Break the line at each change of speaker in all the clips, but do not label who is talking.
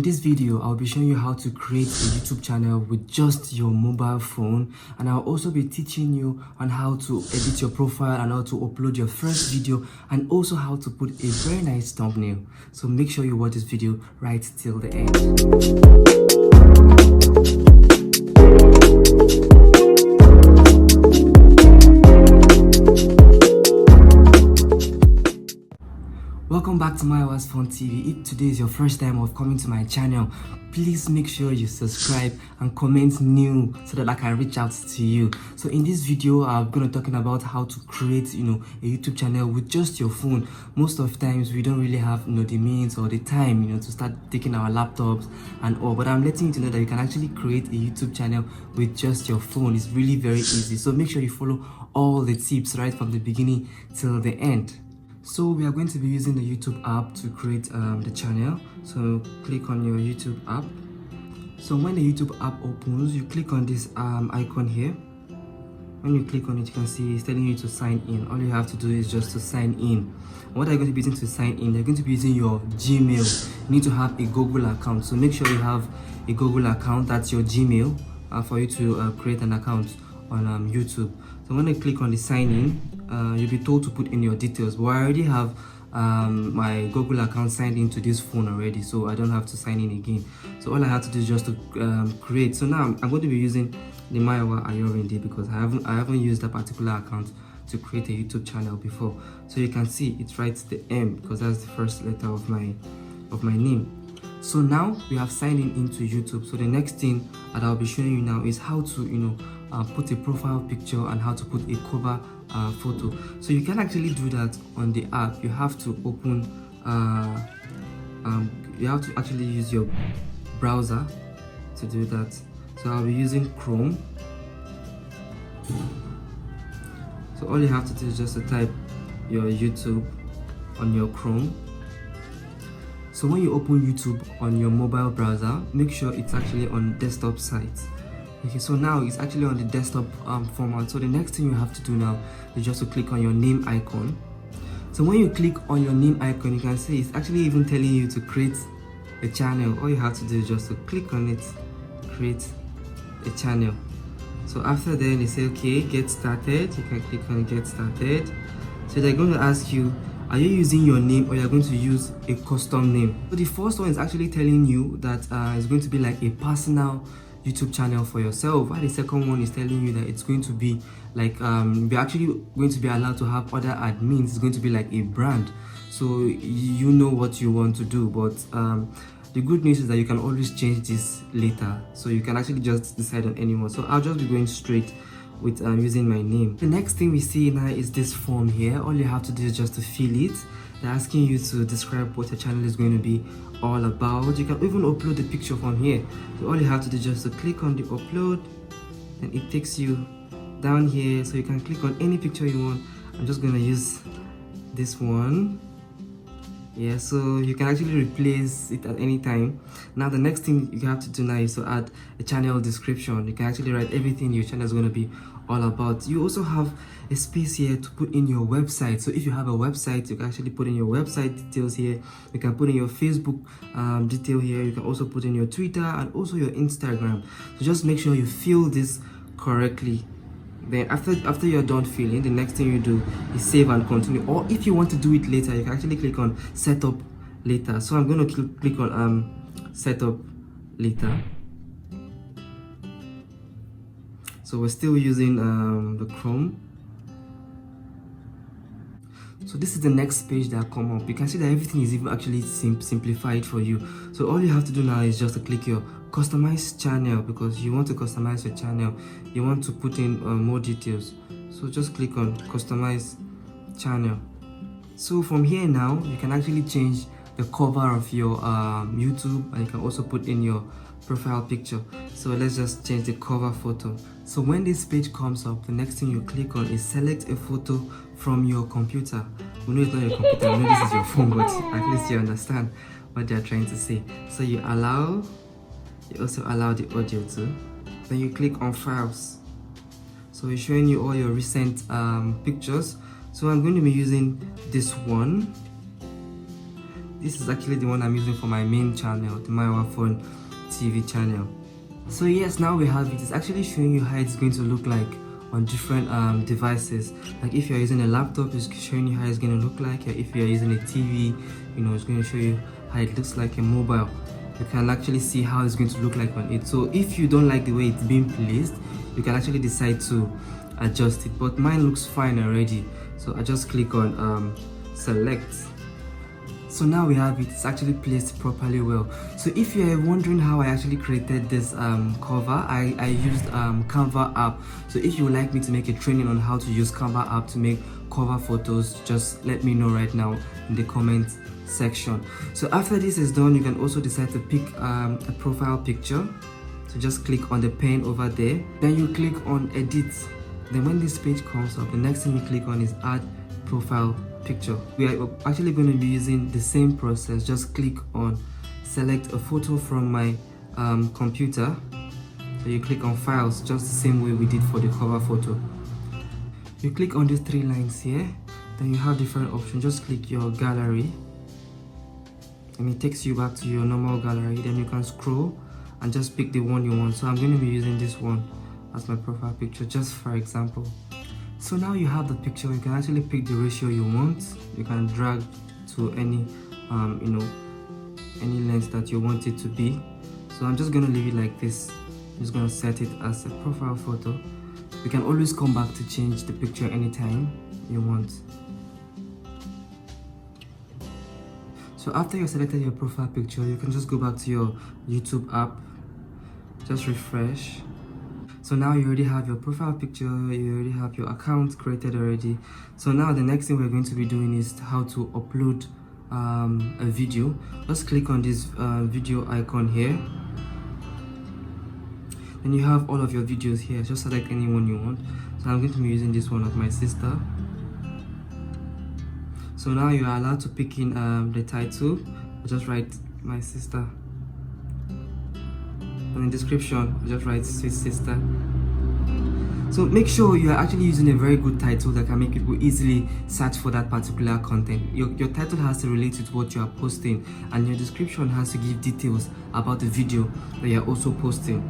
In this video, I'll be showing you how to create a YouTube channel with just your mobile phone, and I'll also be teaching you on how to edit your profile and how to upload your first video, and also how to put a very nice thumbnail. So make sure you watch this video right till the end. Welcome back to My Was Fun TV. If today is your first time of coming to my channel, please make sure you subscribe and comment new so that I can reach out to you. So in this video, I'm going to talking about how to create, a YouTube channel with just your phone. Most of times we don't really have, the means or the time, to start taking our laptops and all. But I'm letting you to know that you can actually create a YouTube channel with just your phone. It's really very easy. So make sure you follow all the tips right from the beginning till the end. So we are going to be using the YouTube app to create the channel. So click on your YouTube app. So when the YouTube app opens, you click on this icon here. When you click on it, you can see it's telling you to sign in. All you have to do is just to sign in. What are you going to be using to sign in? You're going to be using your Gmail. You need to have a Google account. So make sure you have a Google account. That's your Gmail for you to create an account on YouTube. So when I click on the sign in, you'll be told to put in your details, but I already have my Google account signed into this phone already, so I don't have to sign in again. So all I have to do is just to create. So now I'm going to be using the Mayowa Ayorinde because I haven't used that particular account to create a YouTube channel before. So you can see it writes the M because that's the first letter of my name. So now we have signed in into YouTube. So the next thing that I'll be showing you now is how to put a profile picture and how to put a cover photo. So you can actually do that on the app. You have to open you have to actually use your browser to do that. So I'll be using Chrome. So all you have to do is just to type your YouTube on your Chrome. So when you open YouTube on your mobile browser, make sure it's actually on desktop site. Okay, so now it's actually on the desktop format. So the next thing you have to do now is just to click on your name icon. So when you click on your name icon, you can see it's actually even telling you to create a channel. All you have to do is just to click on it, create a channel. So after then they say, okay, get started. You can click on get started. So they're going to ask you, are you using your name or you're going to use a custom name? So the first one is actually telling you that it's going to be like a personal YouTube channel for yourself, while the second one is telling you that it's going to be like we're actually going to be allowed to have other admins. It's going to be like a brand, so you know what you want to do. But the good news is that you can always change this later, so you can actually just decide on any one. So I'll just be going straight with using my name. The next thing we see now is this form here. All you have to do is just to fill it. They're asking you to describe what your channel is going to be all about. You can even upload the picture from here. So all you have to do is just to click on the upload, and it takes you down here. So you can click on any picture you want. I'm just going to use this one. Yeah, so you can actually replace it at any time. Now the next thing you have to do now is to add a channel description. You can actually write everything your channel is going to be all about. You also have a space here to put in your website. So if you have a website, you can actually put in your website details here. You can put in your Facebook detail here. You can also put in your Twitter and also your Instagram. So just make sure you fill this correctly. Then after you're done filling, the next thing you do is save and continue. Or if you want to do it later, you can actually click on setup later. So I'm going to click on setup later. So we're still using the Chrome. So this is the next page that come up. You can see that everything is even actually simplified for you. So all you have to do now is just to click your customize channel, because you want to customize your channel. You want to put in more details. So just click on customize channel. So from here now, you can actually change the cover of your YouTube, and you can also put in your profile picture. So let's just change the cover photo. So when this page comes up, the next thing you click on is select a photo from your computer. We know it's not your computer, we know this is your phone, but at least you understand what they're trying to say. So you also allow the audio too. Then you click on files. So it's showing you all your recent pictures. So I'm going to be using this one. This is actually the one I'm using for my main channel, the My Phone TV channel. So yes, now we have it. It's actually showing you how it's going to look like on different devices. Like if you're using a laptop, it's showing you how it's going to look like. If you're using a TV, you know, it's going to show you how it looks like a mobile. You can actually see how it's going to look like on it. So if you don't like the way it's being placed, you can actually decide to adjust it, but mine looks fine already. So I just click on select. So now we have it. It's actually placed properly well. So if you are wondering how I actually created this cover, I used Canva app. So if you would like me to make a training on how to use Canva app to make cover photos, just let me know right now in the comment section. So after this is done, you can also decide to pick a profile picture. So just click on the pen over there, then you click on edit. Then when this page comes up, the next thing you click on is add profile picture. We are actually going to be using the same process. Just click on select a photo from my computer. So you click on files, just the same way we did for the cover photo. You click on these three lines here, then you have different options. Just click your gallery and it takes you back to your normal gallery. Then you can scroll and just pick the one you want. So I'm going to be using this one as my profile picture, just for example. So now you have the picture. You can actually pick the ratio you want. You can drag to any any length that you want it to be. So I'm just going to leave it like this. I'm just going to set it as a profile photo. You can always come back to change the picture anytime you want. So after you've selected your profile picture, you can just go back to your YouTube app, just refresh. So now you already have your profile picture, you already have your account created already. So now the next thing we're going to be doing is how to upload a video. Just click on this video icon here. Then you have all of your videos here. Just select any one you want. So I'm going to be using this one of my sister. So now you are allowed to pick in the title. Just write my sister. And in the description, just write sweet sister. So make sure you are actually using a very good title that can make people easily search for that particular content. Your title has to relate with what you are posting, and your description has to give details about the video that you are also posting.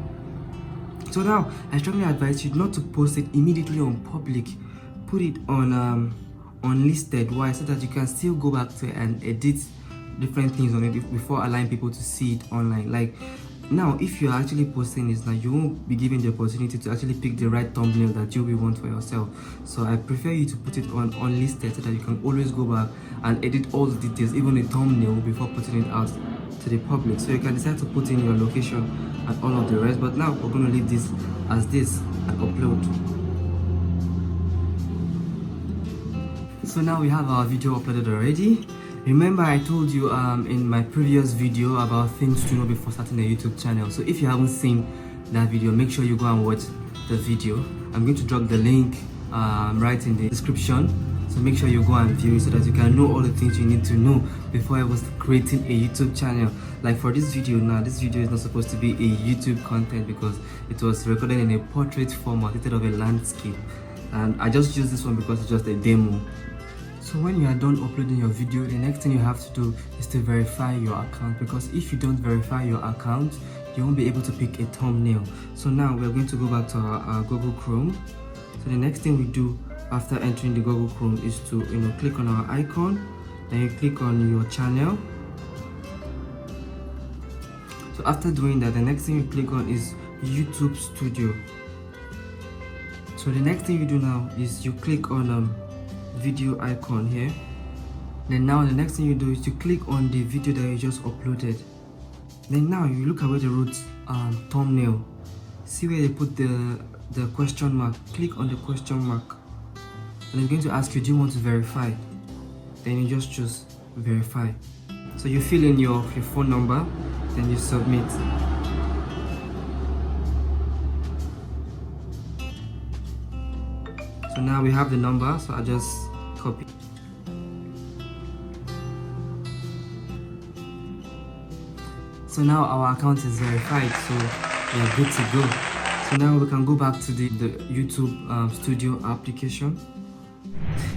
So now I strongly advise you not to post it immediately on public. Put it on unlisted. Why? So that you can still go back to and edit different things on it before allowing people to see it online. Like now, if you're actually posting this now, you won't be given the opportunity to actually pick the right thumbnail that you will want for yourself. So I prefer you to put it on unlisted so that you can always go back and edit all the details, even the thumbnail, before putting it out to the public. So you can decide to put in your location and all of the rest. But now we're going to leave this as this and upload. So now we have our video uploaded already. Remember I told you in my previous video about things to know before starting a YouTube channel. So if you haven't seen that video, make sure you go and watch the video. I'm going to drop the link right in the description. So make sure you go and view it so that you can know all the things you need to know before I was creating a YouTube channel. Like for this video now, this video is not supposed to be a YouTube content because it was recorded in a portrait format instead of a landscape. And I just used this one because it's just a demo. So when you are done uploading your video, the next thing you have to do is to verify your account, because if you don't verify your account, you won't be able to pick a thumbnail. So now we're going to go back to our Google Chrome. So the next thing we do after entering the Google Chrome is to click on our icon, then you click on your channel. So after doing that, the next thing you click on is YouTube Studio. So the next thing you do now is you click on video icon here. Then now the next thing you do is you click on the video that you just uploaded. Then now you look at where they wrote thumbnail. See where they put the question mark. Click on the question mark, and it's going to ask you, do you want to verify? Then you just choose verify. So you fill in your phone number, then you submit. So now we have the number, so I just copy. So now our account is verified, so we are good to go. So now we can go back to the YouTube Studio application.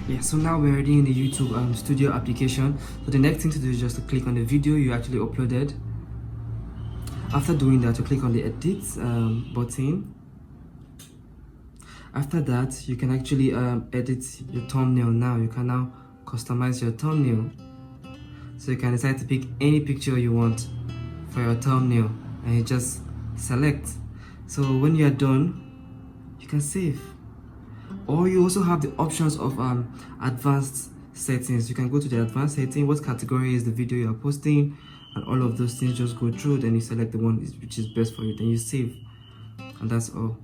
Yeah, so now we're already in the YouTube studio application. So the next thing to do is just to click on the video you actually uploaded. After doing that, you click on the edit button. After that, you can actually edit your thumbnail. Now you can now customize your thumbnail, so you can decide to pick any picture you want for your thumbnail and you just select. So when you are done, you can save. Or you also have the options of advanced settings. You can go to the advanced setting, what category is the video you are posting, and all of those things. Just go through, then you select the one which is best for you, then you save, and that's all.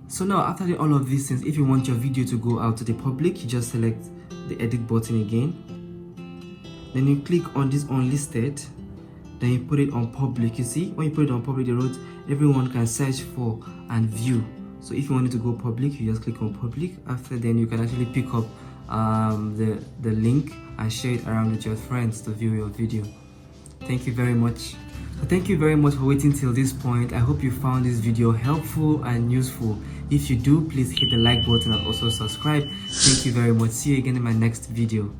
So now after all of these things, if you want your video to go out to the public, you just select the edit button again, then you click on this unlisted, then you put it on public. You see, when you put it on public, the road everyone can search for and view. So if you want it to go public, you just click on public. After then, you can actually pick up the link and share it around with your friends to view your video. Thank you very much. So thank you very much for waiting till this point. I hope you found this video helpful and useful. If you do, please hit the like button and also subscribe. Thank you very much. See you again in my next video.